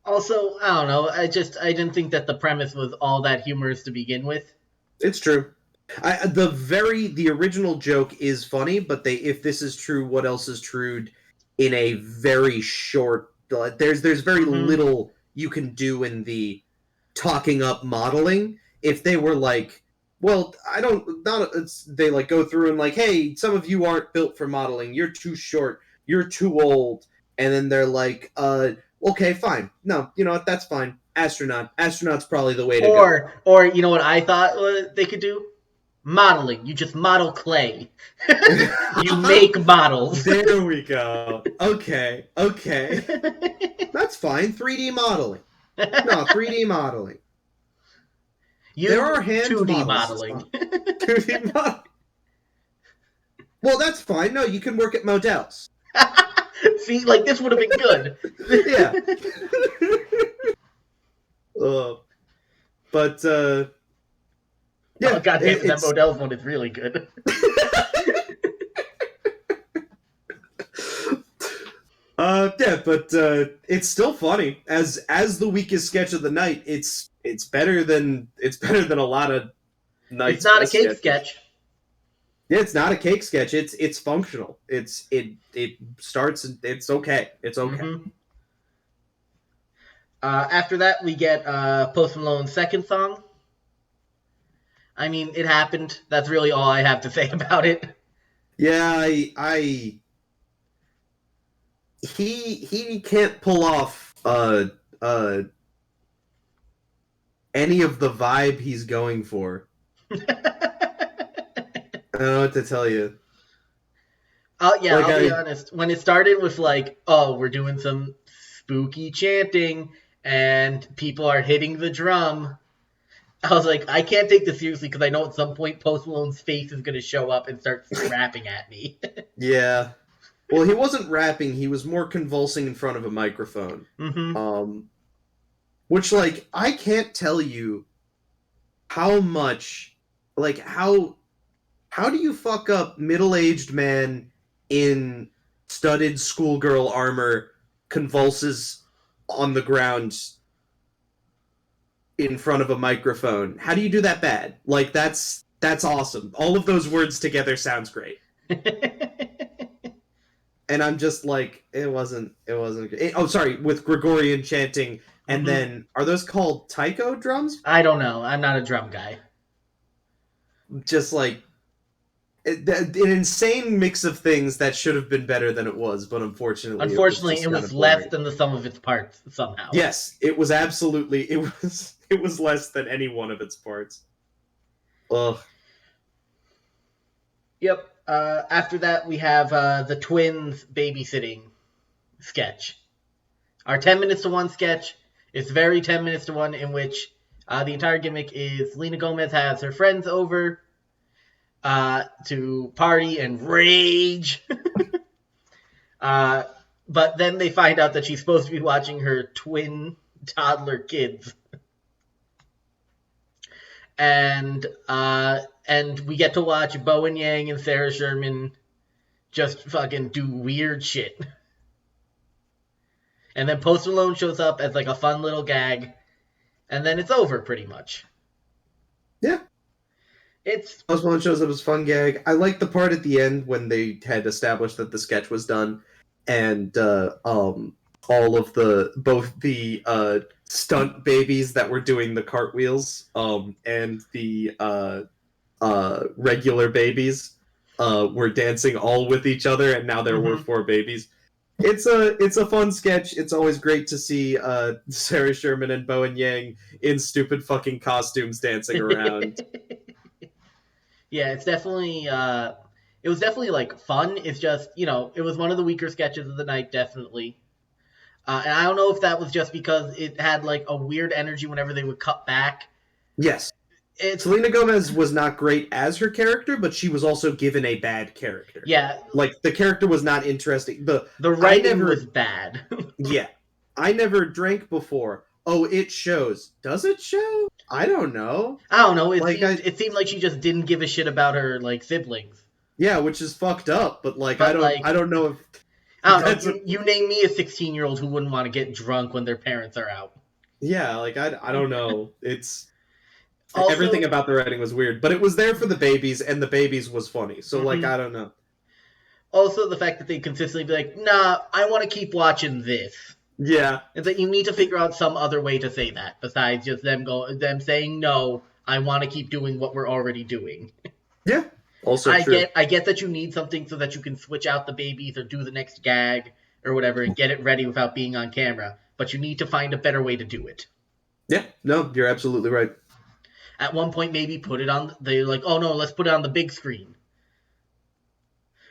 S1: Also, I don't know. I didn't think that the premise was all that humorous to begin with.
S2: It's true. The original joke is funny, but if this is true, what else is true? In a very short, there's very little you can do in the talking up modeling. If they were like, well, they like go through and like, hey, some of you aren't built for modeling. You're too short. You're too old. And then they're like, okay, fine. No, you know what? That's fine. Astronaut. Astronaut's probably the way to go.
S1: Or you know what I thought they could do? Modeling. You just model clay. You make models.
S2: There we go. Okay. That's fine. 3D modeling. No, 3D modeling. There are hand
S1: 2D modeling.
S2: 2D modeling. Well, that's fine. No, you can work at Modell's.
S1: See, like, this would have been good.
S2: Yeah. But, yeah.
S1: Oh, God damn, that Modell's one is really good.
S2: Yeah, but it's still funny. As the weakest sketch of the night, it's better than a lot of nights.
S1: It's not a cake sketch.
S2: Yeah, it's not a cake sketch. It's functional. It starts. It's okay. It's okay.
S1: Mm-hmm. After that, we get Post Malone's second song. I mean, it happened. That's really all I have to say about it.
S2: Yeah, he can't pull off any of the vibe he's going for. I don't know what to tell you.
S1: Yeah, like I'll be honest. When it started with like, oh, we're doing some spooky chanting and people are hitting the drum, I was like, I can't take this seriously because I know at some point Post Malone's face is going to show up and start rapping at me.
S2: Yeah. Well, he wasn't rapping, he was more convulsing in front of a microphone.
S1: Mm-hmm.
S2: Um, which, like, I can't tell you how much, like, how do you fuck up middle-aged man in studded schoolgirl armor convulses on the ground in front of a microphone? How do you do that bad? Like, that's awesome. All of those words together sounds great. And I'm just like, it wasn't oh, sorry, with Gregorian chanting, and
S1: Mm-hmm.
S2: then are those called taiko drums?
S1: I don't know. I'm not a drum guy.
S2: Just like an insane mix of things that should have been better than it was, but unfortunately it was
S1: Unfortunately,
S2: just
S1: it
S2: kind
S1: was
S2: of
S1: less
S2: boring.
S1: than the sum of its parts somehow.
S2: Yes, it was absolutely it was less than any one of its parts. Ugh.
S1: Yep. After that, we have the twins babysitting sketch. Our 10 minutes to one sketch is very 10 minutes to one, in which the entire gimmick is Selena Gomez has her friends over to party and rage. uh, but then they find out that she's supposed to be watching her twin toddler kids. And we get to watch Bowen Yang and Sarah Sherman just fucking do weird shit. And then Post Malone shows up as like a fun little gag, and then it's over pretty much.
S2: Yeah.
S1: It's
S2: Post Malone shows up as fun gag. I like the part at the end when they had established that the sketch was done, and all of both the stunt babies that were doing the cartwheels, and the regular babies were dancing all with each other, and now there were
S1: mm-hmm.
S2: 4 babies. It's a fun sketch. It's always great to see Sarah Sherman and Bowen Yang in stupid fucking costumes dancing around.
S1: Yeah, it's definitely it was definitely like fun. It's just, it was one of the weaker sketches of the night, definitely. And I don't know if that was just because it had like a weird energy whenever they would cut back.
S2: Yes.
S1: It's
S2: Selena Gomez was not great as her character, but she was also given a bad character.
S1: Yeah,
S2: Like, the character was not interesting.
S1: the writing was bad.
S2: Yeah. I never drank before. Oh, it shows. Does it show? I don't know.
S1: I don't know.
S2: It
S1: seemed like she just didn't give a shit about her like siblings.
S2: Yeah, which is fucked up. But like,
S1: But
S2: I don't know if
S1: I don't know. You name me a 16-year-old who wouldn't want to get drunk when their parents are out.
S2: Yeah, like I don't know. It's
S1: also,
S2: everything about the writing was weird, but it was there for the babies, and the babies was funny. So
S1: mm-hmm.
S2: like, I don't know.
S1: Also, the fact that they consistently be like, "Nah, I want to keep watching this."
S2: Yeah,
S1: it's like you need to figure out some other way to say that besides just them saying no. I want to keep doing what we're already doing.
S2: Yeah. Also true.
S1: I get that you need something so that you can switch out the babies or do the next gag or whatever and get it ready without being on camera. But you need to find a better way to do it.
S2: Yeah, no, you're absolutely right.
S1: At one point, maybe put it on. They're like, "Oh no, let's put it on the big screen,"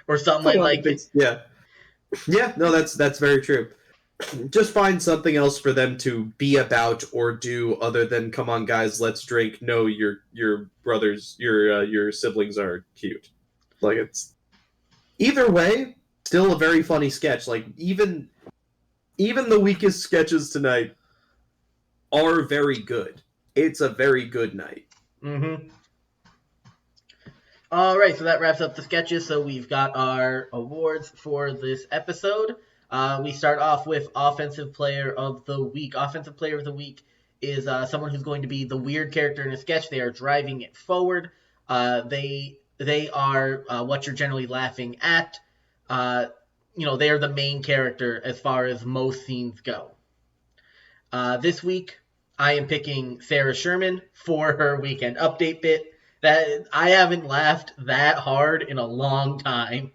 S1: or something like.
S2: Yeah, yeah, no, that's very true. Just find something else for them to be about or do other than, come on guys, let's drink. No, your brothers, your siblings are cute. Like, it's either way, still a very funny sketch. Like, even the weakest sketches tonight are very good. It's a very good night.
S1: Mm-hmm. All right, so that wraps up the sketches. So we've got our awards for this episode. We start off with Offensive Player of the Week. Offensive Player of the Week is someone who's going to be the weird character in a sketch. They are driving it forward. They are what you're generally laughing at. They are the main character as far as most scenes go. This week, I am picking Sarah Sherman for her weekend update bit. That I haven't laughed that hard in a long time.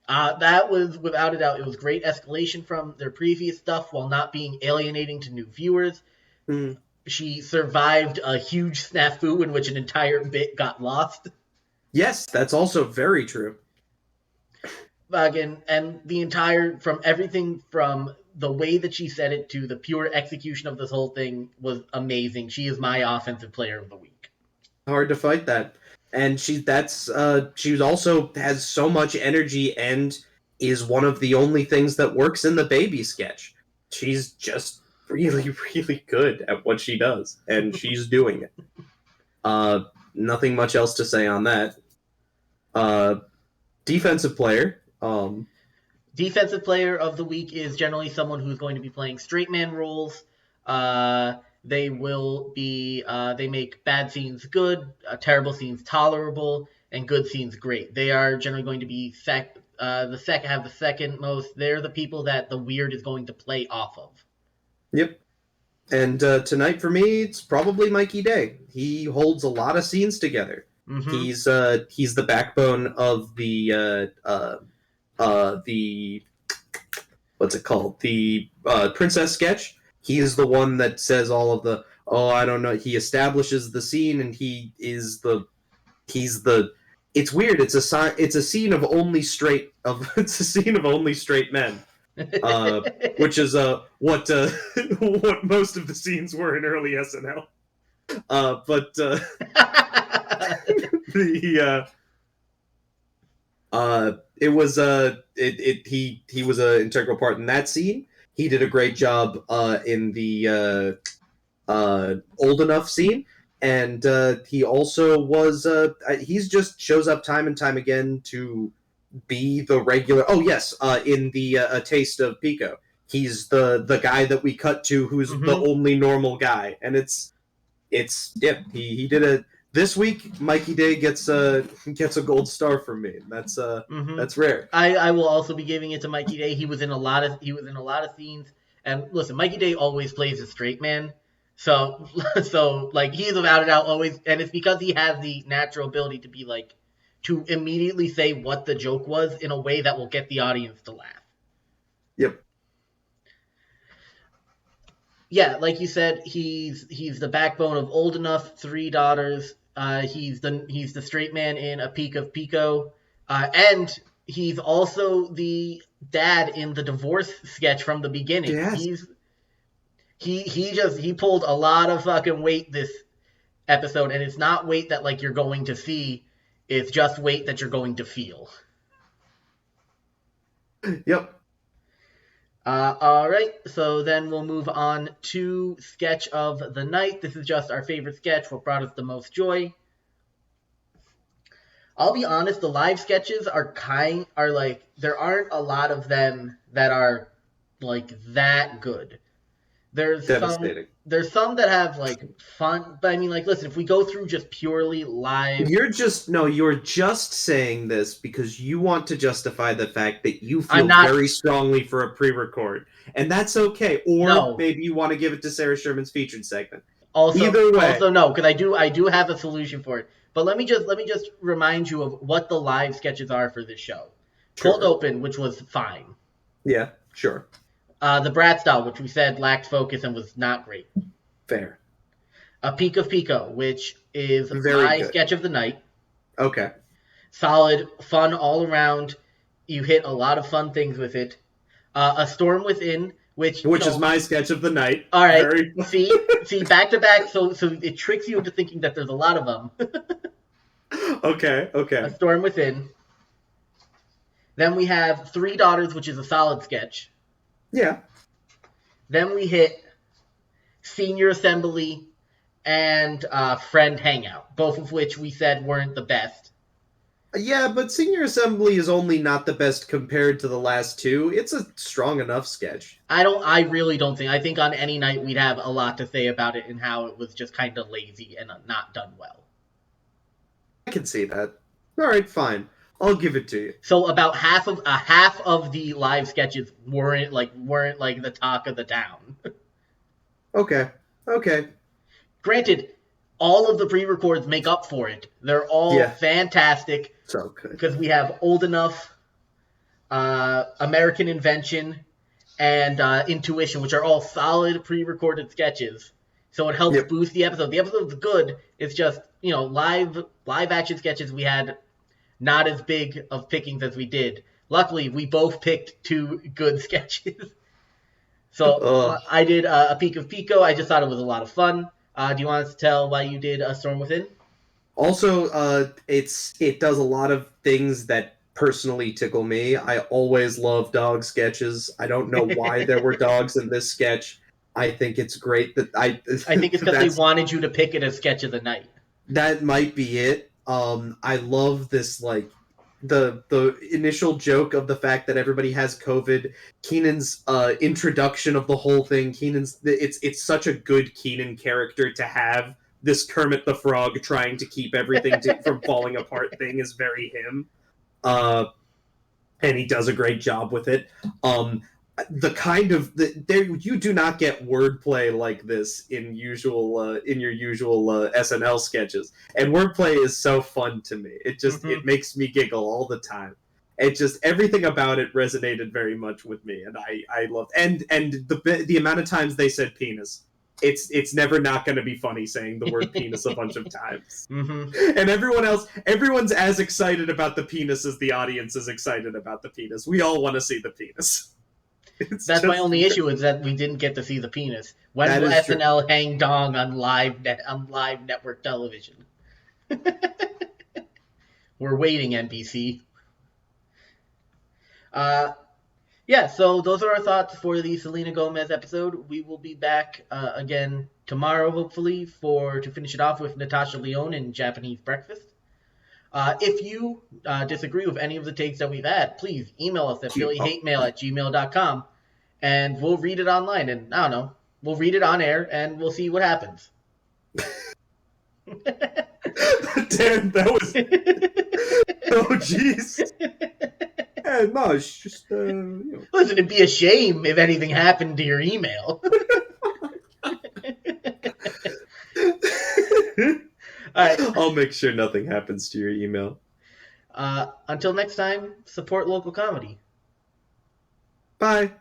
S1: That was, without a doubt, it was great escalation from their previous stuff while not being alienating to new viewers.
S2: Mm.
S1: She survived a huge snafu in which an entire bit got lost.
S2: Yes, that's also very true.
S1: And the entire, from everything from the way that she said it to the pure execution of this whole thing was amazing. She is my Offensive Player of the Week.
S2: hard to fight that. And she also has so much energy and is one of the only things that works in the baby sketch. She's just really, really good at what she does, and she's doing it. Uh, Nothing much else to say on that. Uh, Defensive player.
S1: Defensive player of the week is generally someone who's going to be playing straight man roles. They will be they make bad scenes good, terrible scenes tolerable, and good scenes great. They are generally going to be have the second most. They're the people that the weird is going to play off of.
S2: Yep. And tonight for me, it's probably Mikey Day. He holds a lot of scenes together.
S1: Mm-hmm.
S2: He's the backbone of the what's it called, the princess sketch. He is the one that says all of the, oh, I don't know. He establishes the scene, and he's the. It's weird. It's a scene of only straight of it's a scene of only straight men. Which is what what most of the scenes were in early SNL. But the it was he was an integral part in that scene. He did a great job in the old enough scene, and he also was he's just shows up time and time again to be the regular. Oh yes, in the A Taste of Pico, he's the guy that we cut to, who's the
S1: Mm-hmm.
S2: only normal guy, and it's yeah. He did a this week. Mikey Day gets a gold star from me.
S1: Mm-hmm.
S2: That's rare.
S1: I will also be giving it to Mikey Day. He was in a lot of scenes. And listen, Mikey Day always plays a straight man. So so like he's without a doubt always, and it's because he has the natural ability to be like to immediately say what the joke was in a way that will get the audience to laugh.
S2: Yep.
S1: Yeah, like you said, he's the backbone of Old Enough, Three Daughters. He's the straight man in A Peak of Pico, and he's also the dad in the divorce sketch from the beginning.
S2: Yes.
S1: He pulled a lot of fucking weight this episode, and it's not weight that like you're going to see. It's just weight that you're going to feel.
S2: Yep.
S1: All right, so then we'll move on to sketch of the night. This is just our favorite sketch, what brought us the most joy. I'll be honest, the live sketches are like there aren't a lot of them that are like that good. There's
S2: Devastating.
S1: some that have like fun, but I mean like listen, if we go through just purely live,
S2: You're just saying this because you want to justify the fact that you
S1: I'm
S2: feel
S1: not
S2: very strongly for a pre-record, and that's okay. Or
S1: no.
S2: maybe you want to give it to Sarah Sherman's featured segment.
S1: Also,
S2: Either way,
S1: also no, because I do have a solution for it. But let me just remind you of what the live sketches are for this show. Cold
S2: sure.
S1: Open, which was fine.
S2: Yeah, sure.
S1: The Brat Style, which we said lacked focus and was not great.
S2: Fair.
S1: A Peak of Pico, which is
S2: Very
S1: my
S2: good.
S1: sketch of the night.
S2: Okay.
S1: Solid, fun all around. You hit a lot of fun things with it. A Storm Within, which
S2: is my sketch of the night.
S1: All right.
S2: Very...
S1: see, back to back. So it tricks you into thinking that there's a lot of them.
S2: Okay.
S1: A Storm Within. Then we have Three Daughters, which is a solid sketch.
S2: Yeah.
S1: Then we hit Senior Assembly and Friend Hangout, both of which we said weren't the best.
S2: Yeah, but Senior Assembly is only not the best compared to the last two. It's a strong enough sketch.
S1: I really don't think. I think on any night we'd have a lot to say about it and how it was just kind of lazy and not done well.
S2: I can see that. All right, fine. I'll give it to you.
S1: So about half of the live sketches weren't like the talk of the town.
S2: Okay.
S1: Granted, all of the pre-records make up for it. They're all fantastic.
S2: So good.
S1: Because we have Old Enough, American Invention, and Intuition, which are all solid pre-recorded sketches. So it helps boost the episode. The episode's good. It's just, live action sketches we had not as big of pickings as we did. Luckily, we both picked two good sketches. So I did A Peak of Pico. I just thought it was a lot of fun. Do you want us to tell why you did A Storm Within?
S2: Also, it does a lot of things that personally tickle me. I always love dog sketches. I don't know why there were dogs in this sketch. I think it's great that I
S1: I think it's because they
S2: that's
S1: wanted you to pick it as sketch of the night.
S2: that might be it. I love this like the initial joke of the fact that everybody has COVID. Keenan's introduction of the whole thing. It's such a good Keenan character to have. This Kermit the Frog trying to keep everything from falling apart thing is very him. Uh, and he does a great job with it. The kind of there you do not get wordplay like this in your usual SNL sketches, and wordplay is so fun to me. It makes me giggle all the time. It just everything about it resonated very much with me, and I loved and the amount of times they said penis. It's never not going to be funny saying the word penis a bunch of times. And everyone's as excited about the penis as the audience is excited about the penis. We all want to see the penis.
S1: That's my only issue is that we didn't get to see the penis. When will SNL hang dong on live network television? We're waiting, NBC. Yeah, so those are our thoughts for the Selena Gomez episode. We will be back again tomorrow, hopefully, to finish it off with Natasha Lyonne and Japanese Breakfast. If you disagree with any of the takes that we've had, please email us at phillyhatemail@gmail.com, and we'll read it online. And I don't know, we'll read it on air, and we'll see what happens.
S2: Damn, that was... Oh, jeez. Yeah, no, it's just,
S1: Listen, it'd be a shame if anything happened to your email. All right.
S2: I'll make sure nothing happens to your email.
S1: Until next time, support local comedy.
S2: Bye.